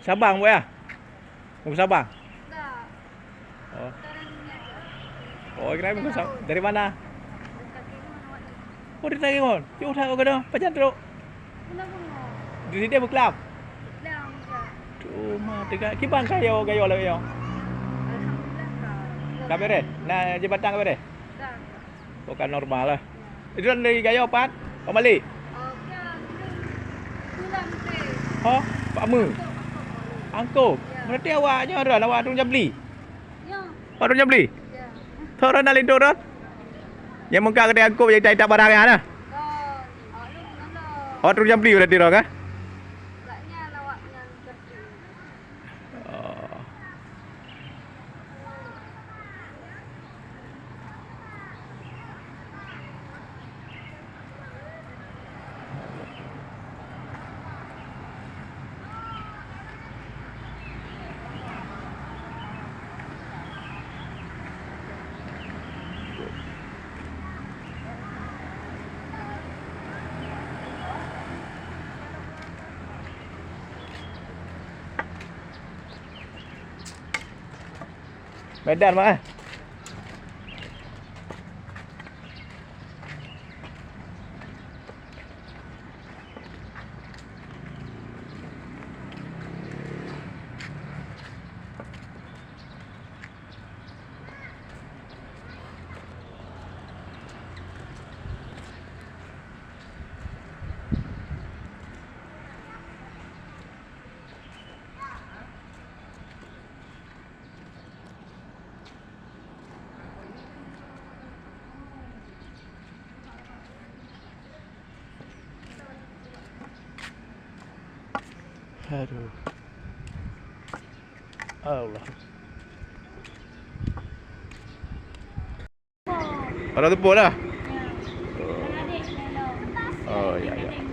Sabang buat ya? Muka Sabang? Tak. Oh. Sekarang ni aja. Oh, kira muka Sabang. Dari mana? Dekat Kemon awak ni. Oh, dari Tangimun. Cuk tak kau kena. Pajan teruk. Kenapa mau? Di sini berkelab. Sedang je. Cuma dekat kibang kayo lah yo. Alhamdulillah kau. Kamera. Nah, jabatan kamera. Tak. Bukan normal lah. Itu kan dari gayo pat. Pamali. Oh, kan. Tulang teh. Ha? Pak Mu. Tok. Angko. Berarti awaknya ran awak tu beli. Ya. Awak tu beli. Ya. Thor na lindo ron. Yang muka kedai angko yang tak barang ya nah. Kau. Oh, lu kenapa? Awak tu beli berarti ron kan? Agaknya awak yang kerja. Oh. Medan mak. Aduh. Allah. Orang tu pun lah. Ya. Adik, hello. Oh, ya ya.